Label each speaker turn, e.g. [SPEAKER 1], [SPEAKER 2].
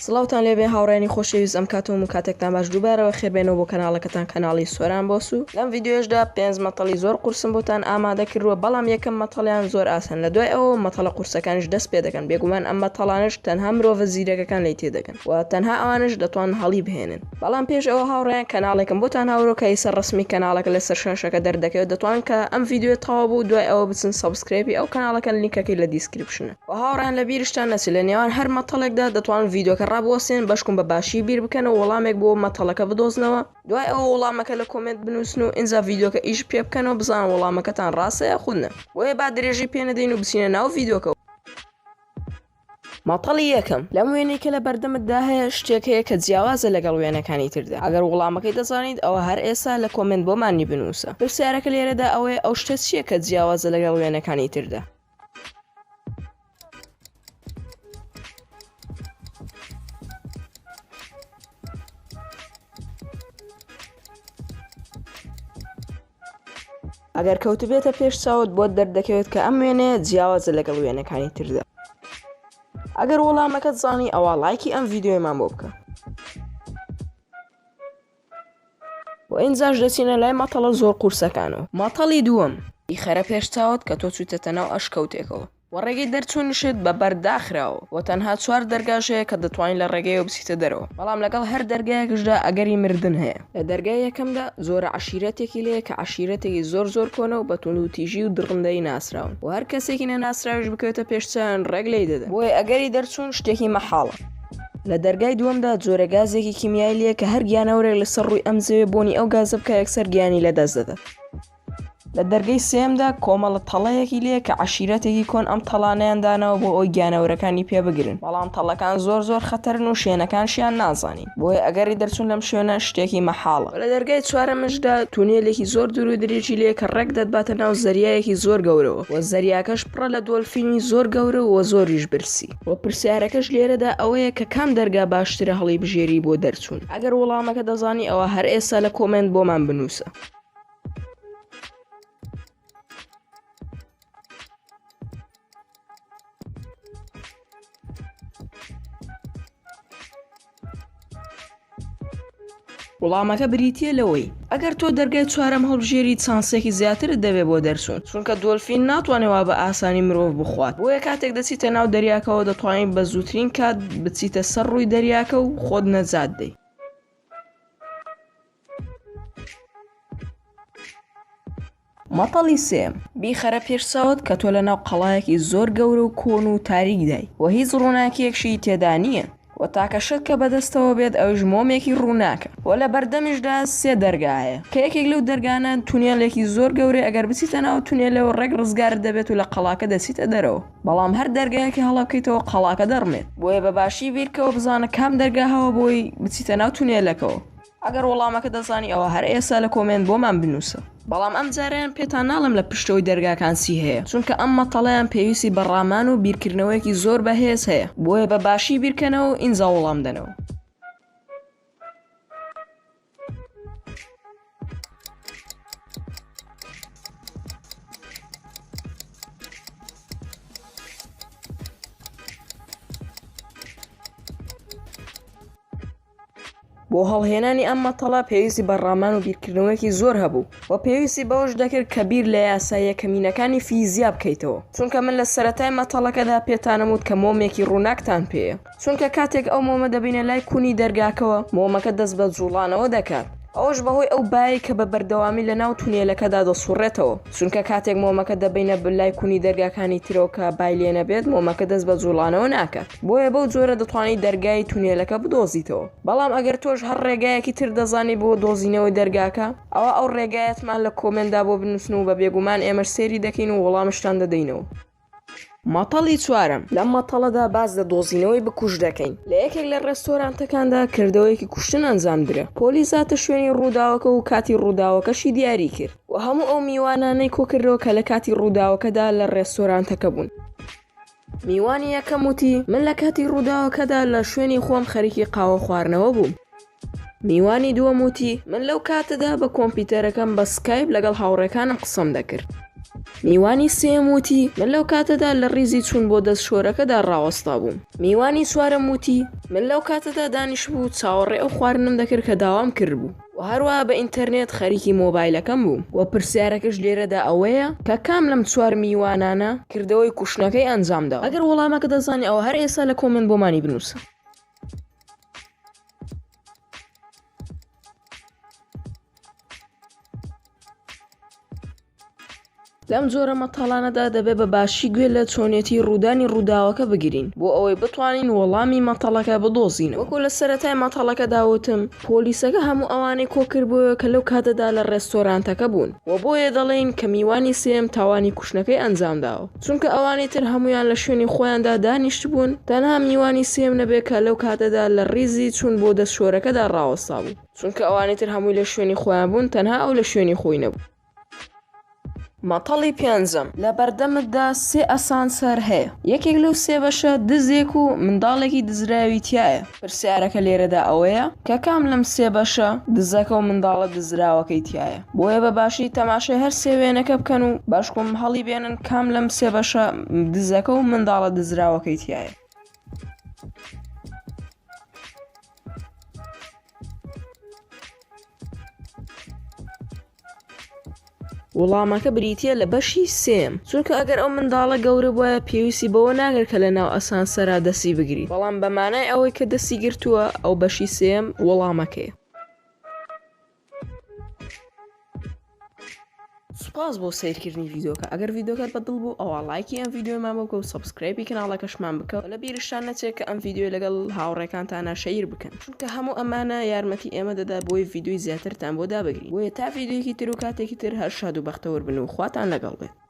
[SPEAKER 1] سڵاوتان لێبێ هاوڕێنی خۆشەویست ئەم کاتۆم و کاتێکتان باش دووبارەوە خێربێنەوە بۆ کەناڵەکەتان کەناڵی سۆران بۆسو لەم ڤیدیۆشدا 5 مەتەڵی زۆر قورسم بۆتان ئامادە کردووە بەڵام یەکەم مەتەڵیان زۆر ئاسان لە دوای ئەوە مەتەڵە قورسەکانش دەست پێ دەکەن بێگومان ئەم مەتەڵانش تەنها مرۆڤە زیرەکەکان لی تێدەکەن و تەنها ئەوانش دەتوان هەڵی بهێنن بەڵام پێش ئەوە هاوڕێیان کەناڵێکم بۆتان هاورۆ کە ئیسە ڕسمی کەناڵەکە لەسەر شاشەکە دەردەکەوێت دەتوان کە ئەم ڤیدیۆ تەواو بوو دوای ئەوە بچن سەبسکرایبی ئەو کەناڵەکە لیnkەکەی لە دیسکریپشنە و هاوڕێیان لە بیرشتان نەچێت لە نێوان هەر مەتەڵێکدا دەتوان ڤیدیۆکە ڕابوەسێن بەشکم بە باشی بیر بکەن و وەڵامێک بۆ مەتەڵەکە بدۆزنەوە دوای ئەوە وەڵامەکە لە کۆمنت بنووسن و ئینجا ڤیدیۆکە ئیش پێ بکەنەوە بزان وەڵامەکەتان ڕاستە یا خودنە وێ با درێژی پێ نەدەین و بچینە ناو ڤیدیۆکە مەتەڵی یەکەم لەم وێنەی کە لە بەردەمتدا هەیە شتێک هەیە کە جیاوازە لەگەڵ وێنەکانی تردا ئەگەر وەڵامەکەی دەزانیت ئەوە هەر ئێستا لە کۆمنت بۆمانی بنووسە پرسیارەکە لێرەدا ئەوەیە ئەو شتە چییە کە جیاوازە لەگەڵ وێنەکانی تردا ئەگەر کەوتبێتە پێش چاوت بۆت دەردەکەوێت کە ئەم وێنەیە جیاوازە لەگەڵ وێنەکانی تردا ئەگەر وەڵامەکەت زانی ئەوە لایکی ئەم ڤیدیۆیمان بۆ بکە و ئینجاش دەچینە لای مەتەڵە زۆر قورسەکانەوە مەتەڵی دووەم بیخەرە پێش چاوت کە تۆ چوویتە ناو ئەشکەوتێکەوە و ڕێگەی دەرچوونشت بە بەرداخراوە و تەنها 4 دەرگاشەیە کە دەتوانین لە ڕێگەیەوە بچیتە دەرەوە بەڵام لەگەڵ هەر دەرگایەکشدا ئەگەری مردن هەیە لە دەرگای یەکەمدا زۆرە عەشیرەتێکی لێیە کە عەشیرەتێکی زۆر کۆنە و بە توند و تیژی و دڕندەی ناسراون و هەر کەسێکی نەناسراویش بکەوێتە پێش چاویان ڕێگ لێی دەدەن بۆیە ئەگەری دەرچوون شتێکی مەحاڵە لە دەرگای دووەمدا جۆرە گازێکی کیمیایی لێیە کە هەر گیانەوەرێک لەسەر ڕووی ئەم زەوێ بۆنی ئەو گازە بکە یەکسەر گیانی لەدەست دەدات لە دەرگەی سێمدا کۆمەڵە تەڵەیەکی لێ کە عەشیرەتێکی کۆن ئەم تەڵانەیان داناوە بۆ ئەوی گیانەوەرەکانی پێ بگرن بەڵام تەڵەکان زۆر خەتەرن و شوێنەکانشیان نازانین بۆیە ئەگەری دەرچوون لەم شوێنە شتێکی مەحاڵە لە دەرگای چوارەمشدا تونێلێکی زۆر دوور و درێژی لێ کە ڕێک دەدباتە ناو زەریایەکی زۆر گەورەوە و زەریاکەش پڕە لە دۆلفینی زۆر گەورە و زۆریش برسی و پرسیارەکەش لێرەدا ئەوەیە کە کام دەرگا باشترە هەڵی بژێری بۆ دەرچوون ئەگەر وەڵامەکە دەزانی ئەوە هەر ئێستا لە کۆمنت بۆمان بنووسە وەڵامەکە بریتیە لەوەی ئەگەر تۆ دەرگای چوارەم هەڵبژێری چانسێکی زیاترت دەبێت بۆ دەرچوون چونکە دۆلفین ناتوانێت وا بە ئاسانی مرۆڤ بخوات بۆیە کاتێک دەچیتە ناو دەریاکەوە دەتوانیت بە زووترین کات بچیتە سەر ڕووی دەریاکە و خۆت نەجات دەی مەتەڵی سێم بیخەرە پێش چاوت کە تۆ لە ناو قەڵایەکی زۆر گەورە و کۆن و تاریکدای و هیچ ڕووناکیەکشی تێدا نییە و تاکەشت کە بەدەستەوە بێت ئەوش مۆمێکی ڕووناکە و لە بەردەمیشدا 3 دەرگایە کە یەکێک لەو دەرگانە تونێلێکی زۆر گەورەی ئەگەر بچیتە ناو تونێلەوە ڕێک ڕزگار دەبێت و لە قەڵاکە دەچیتە دەرەوە بەڵام هەر دەرگایەکی هەڵە بکەیتەوە قەڵاکە دەڕمێت بۆیە بە باشی بیرکەوە بزانە کام دەرگا هەوە بۆی بچیتە ناو تونێلەکەەوە ئەگەر وەڵامەکە دەزانی ئەوە هەر ئێستا لە کۆمنت بۆمان بنووسە بەڵام ئەم جاریان پێتان ناڵم لە پشتەوەی دەرگاکان چی هەیە چونکە ئەم مەتەڵەیان پێویستی بەڕامان و بیرکردنەوەیەکی زۆر بەهێز هەیە بۆیە بە باشی بیرکەنەوە و ئینجا وەڵام دەنەوە بۆ هەڵهێنانی ئەم مەتەڵە پێویستی بەڕامان و بیرکردنەوەیەکی زۆر هەبوو و پێویستی بەوەش دەکرد کە بیر لە یاساییە کەمینەکانی فیزیا بکەیتەوە چونکە من لە سەرەتای مەتەڵەکەدا پێتانەموت کە مۆمێکی ڕووناکتان پێیە چونکە کاتێک ئەو مۆمە دەبینە لای کونی دەرگاکەوە مۆمەکە دەست بە جوڵانەوە دەکات ئەوش بەهۆی ئەو بایی کە بە بەردەوامی لە ناو تونێلەکەدا دەسوڕێتەوە چونکە کاتێک مۆمەکە دەبینە بلای کونی دەرگاکانی ترەوە کە بای لێ نەبێت مۆمەکە دەست بە جوڵانەوە ناکات بۆیە بەو جۆرە دەتوانیت دەرگای تونێلەکە بدۆزیتەوە بەڵام ئەگەر تۆش هەر ڕێگایەکی تر دەزانی بۆ دۆزینەوەی دەرگاکە ئەو ڕێگایەتمان لە کۆمنتدا بۆ بنووسن و بە بێگومان ئێمە سێری دەکەین و وەڵامشتان دەدەینەوە مەتەڵی چوارەم لەم مەتەڵەدا باز لە دۆزینەوەی بکوژ دەکەین لە یەکێک لە ڕێستۆرانتەکاندا کردەوەیەکی کوشتن ئەنجامدرا پۆلیس هاتە شوێنی ڕووداوەکە و کاتی ڕووداوەکەشی دیاری کرد و هەموو ئەو میوانانەی کۆکردەوە کە لە کاتی ڕووداوەکەدا لە ڕێستۆرانتەکە بوون میوانی یەکەم وتی من لە کاتی ڕووداوەکەدا لە شوێنی خۆم خەریکی قاوە خواردنەوە بووم میوانی دووەم وتی من لەو کاتەدا بە کۆمپیوتەرەکەم بە سکایپ لەگەڵ هاوڕێکانم قسەم دەکرد میوانی سێم وتی من لەو کاتەدا لە ڕیزی چوون بۆ دەست شۆرەکەدا ڕاوەستا بووم. میوانی چوارەم وتی من لەو کاتەدا دانیش بوو چاوەڕێ ئەو خواردنم دەکرد کە داوام کرد بوو و هەروەها بە ئینتەرنێت خەریکی مۆبایلەکەم بووم و پرسیارەکەش لێرەدا ئەوەیە کە کام لەم چوار میوانانە کردەوەی کوشتنەکەی ئەنجامدا. ئەگەر وەڵامەکە دەزانی ئەوە هەر ئێستا لە کۆمنت بۆمانی بنووسە. لەم جۆرە مەتەڵانەدا دەبێت بە باشی گوێ لە چۆنێتی ڕوودانی ڕووداوەکە بگرین بۆ ئەوەی بتوانین وەڵامی مەتەڵەکە بدۆزین. وەکو لە سەرەتای مەتەڵەکە داوتم پۆلیسەکە هەموو ئەوانەی کۆکردبووە کە لەو کاتەدا لە ڕێستۆرانتەکە بوون و بۆیە دەڵێن کە میوانی سێم تاوانی کوشتنەکەی ئەنجامداوە چونکە ئەوانەی تر هەمویان لە شوێنی خۆیاندا دانیشت بوون تەنها میوانی سێم نەبێت کە لەو کاتەدا لە ڕیزی چوون بۆ دەست شۆرەکەدا ڕاوەستا بوو چونکە ئەوانەی تر هەمووی لە شوێنی خۆیان بوون تەنها ئەو لە شوێنی خۆی نەبوو. مەتەڵی پێنجەم لە بەردەمتدا سێ ئەسانسەر هەیە. یەکێک لەو سێ بەشە دزێک و منداڵێکی دزراوی تایە. پرسیارەکە لێرەدا ئەوەیە کە کام لەم سێ بەشە دزەکە و منداڵە دزراوەکەی تایە. بۆیە بە باشی تەماشای هەر سێ وێنەکە بکەن و باشکۆم هەڵی بێنن کام لەم سێ بەشە دزەکە و منداڵە دزراوەکەی تایە. وەڵامەکە بریتیە لە بەشی سێم چونکە ئەگەر ئەو منداڵە گەورە بووە پێویستی بەوە ناگەر کە لە ناو ئەسانسەرا دەستی بگریت بەڵام بەمانای ئەوەی کە دەستی گرتووە ئەو بەشی سێم وەڵامەکەیە. سوپاس بۆ سیرکردنی ڤیدۆکە. ئەگەر ڤیدۆکەت بەدڵ بوو ئەوە لایکی ئەم ڤیدۆمان بکە و سەبسکرایبی کەناڵەکەشمان بکە و لە بیرشان نەچێت کە ئەم ڤیدۆی لەگەڵ هاوڕێکانتانە شەیر بکەن چونکە هەموو ئەمانە یارمەتی ئێمە دەدا بۆی ڤیدۆی زیاترتان بۆ دابگرین. بۆیە تا ڤیدۆیەکی تر و کاتێکی تر هەر شاد و بەختەوەر بن و خواتان لەگەڵ بێت.